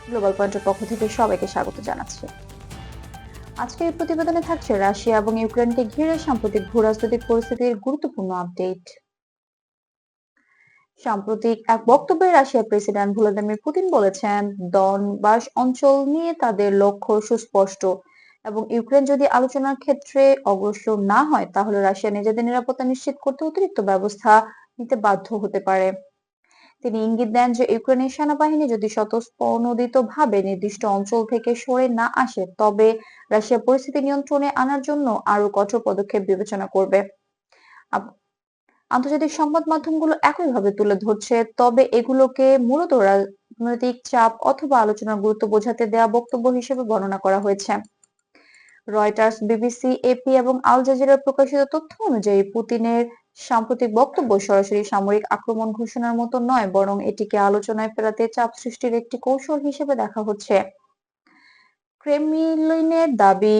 Global পয়েন্টের পক্ষ থেকে সবাইকে স্বাগত জানাচ্ছি। আজকের এই প্রতিবেদনে থাকছে রাশিয়া এবং ইউক্রেনকে ঘিরে সাম্প্রতিক ভূরাজনৈতিক পরিস্থিতির গুরুত্বপূর্ণ আপডেট। সাম্প্রতিক এক বক্তব্যে রাশিয়ার প্রেসিডেন্ট ভ্লাদিমির পুতিন বলেছেন, ডনবাস অঞ্চল নিয়ে তাদের লক্ষ্য সুস্পষ্ট এবং ইউক্রেন যদি আলোচনার ক্ষেত্রে অগ্রসর না হয় তাহলে রাশিয়া নিজেদের নিরাপত্তা নিশ্চিত করতে অতিরিক্ত ব্যবস্থা নিতে বাধ্য হতে পারে। তিনি ইঙ্গিত দেন যে ইউক্রেনের সেনাবাহিনী যদি স্বতঃস্ফূর্তভাবে নির্দিষ্ট অঞ্চল থেকে সরে না আসে তবে রাশিয়া পরিস্থিতি নিয়ন্ত্রণে আনার জন্য আরো কঠোর পদক্ষেপ বিবেচনা করবে। আন্তর্জাতিক সংবাদ মাধ্যমগুলো একইভাবে তুলে ধরছে, তবে এগুলোকে মূলত রাজনৈতিক চাপ অথবা আলোচনার গুরুত্ব বোঝাতে দেয়া বক্তব্য হিসেবে বর্ণনা করা হয়েছে। রয়টার্স, বিবিসি, এপি এবং আল জাজিরার প্রকাশিত তথ্য অনুযায়ী পুতিনের সাম্প্রতিক বক্তব্য সরাসরি সামরিক আক্রমণ ঘোষণার মতো নয়, বরং এটিকে আলোচনায় ফেরাতে চাপ সৃষ্টির একটি কৌশল হিসেবে দেখা হচ্ছে। ক্রেমলিনের দাবি,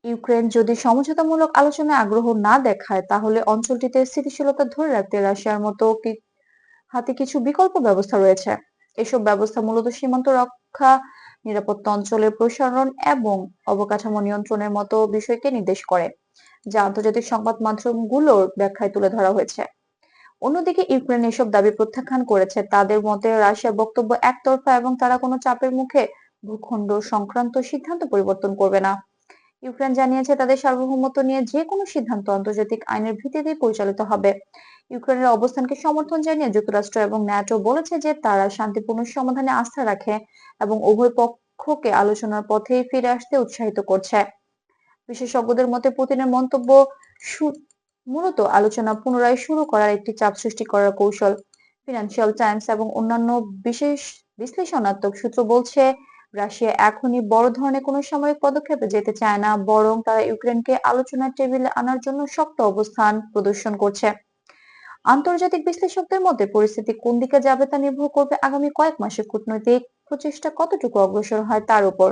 ইউক্রেন যদি সমঝোতামূলক আলোচনায় আগ্রহ না দেখায় তাহলে অঞ্চলটিতে স্থিতিশীলতা ধরে রাখতে রাশিয়ার মতো হাতে কিছু বিকল্প ব্যবস্থা রয়েছে। এসব ব্যবস্থা মূলত সীমান্ত রক্ষা, নিরাপত্তা অঞ্চলের প্রসারণ এবং অবকাঠামো নিয়ন্ত্রণের মতো বিষয়কে নির্দেশ করে, যা আন্তর্জাতিক সংবাদ মাধ্যমগুলোর ব্যাখ্যায় তুলে ধরা হয়েছে। অন্যদিকে ইউক্রেন এসব দাবি প্রত্যাখ্যান করেছে। তাদের মতে রাশিয়ার বক্তব্য একতরফা এবং তারা কোনো চাপের মুখে ভূখণ্ড সংক্রান্ত সিদ্ধান্ত পরিবর্তন করবে না। ইউক্রেন জানিয়েছে তাদের সার্বভৌমত্ব নিয়ে যে কোনো সিদ্ধান্ত আন্তর্জাতিক আইনের ভিত্তিতেই পরিচালিত হবে। ইউক্রেনের অবস্থানকে সমর্থন জানিয়ে যুক্তরাষ্ট্র এবং ন্যাটো বলেছে যে তারা শান্তিপূর্ণ সমাধানে আস্থা রাখে এবং উভয় পক্ষকে আলোচনার পথে ফিরে আসতে উৎসাহিত করছে। বিশেষজ্ঞদের মতে পুতিনের মন্তব্য মূলত আলোচনা পুনরায় শুরু করার একটি চাপ সৃষ্টি করার কৌশল। ফিনান্সিয়াল টাইমস এবং অন্যান্য বিশেষ বিশ্লেষণাত্মক সূত্র বলছে রাশিয়া এখনই বড় ধরনের কোনো সামরিক পদক্ষেপে যেতে চায় না, বরং তারা ইউক্রেনকে আলোচনার টেবিলে আনার জন্য শক্ত অবস্থান প্রদর্শন করছে। আন্তর্জাতিক বিশ্লেষকদের মতে পরিস্থিতি কোন দিকে যাবে তা নির্ভর করবে আগামী কয়েক মাসে কূটনৈতিক প্রচেষ্টা কতটুকু অগ্রসর হয় তার উপর।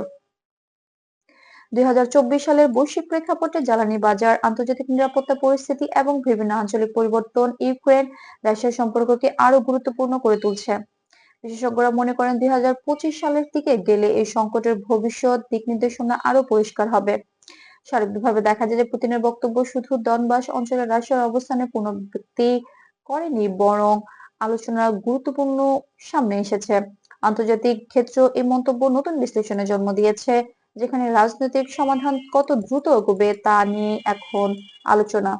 2024 সালের বৈশ্বিক প্রেক্ষাপটে জ্বালানি বাজার, আন্তর্জাতিক নিরাপত্তা পরিস্থিতি এবং বিভিন্ন আঞ্চলিক পরিবর্তন ইউক্রেন রাশিয়া সম্পর্ককে আরো গুরুত্বপূর্ণ করে তুলছে। বিশেষজ্ঞরা মনে করেন 2025 সালের দিকে গেলে এই সংকটের ভবিষ্যৎ দিক নির্দেশনা আরো পরিষ্কার হবে। সার্বিকভাবে দেখা যায় যে পুতিনের বক্তব্য শুধু ডনবাস অঞ্চলে রাশিয়ার অবস্থানের পুনরাবৃত্তি করেনি, বরং আলোচনার গুরুত্বপূর্ণ সামনে এসেছে। আন্তর্জাতিক ক্ষেত্র এই মন্তব্য নতুন বিশ্লেষণের জন্ম দিয়েছে, যেখানে রাজনৈতিক সমাধান কত দ্রুত এগোবে তা নিয়ে এখন আলোচনা।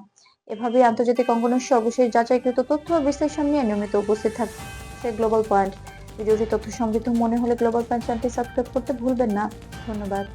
এভাবে আন্তর্জাতিক অঙ্গনের সর্বশেষ যাচাইকৃত তথ্য ও বিশ্লেষণ নিয়ে নিয়মিত উপস্থিত থাকছে গ্লোবাল পয়েন্ট। ভিডিওটি তথ্য সমৃদ্ধ মনে হলে গ্লোবাল পয়েন্ট চ্যানেলটি সাবস্ক্রাইব করতে ভুলবেন না। ধন্যবাদ।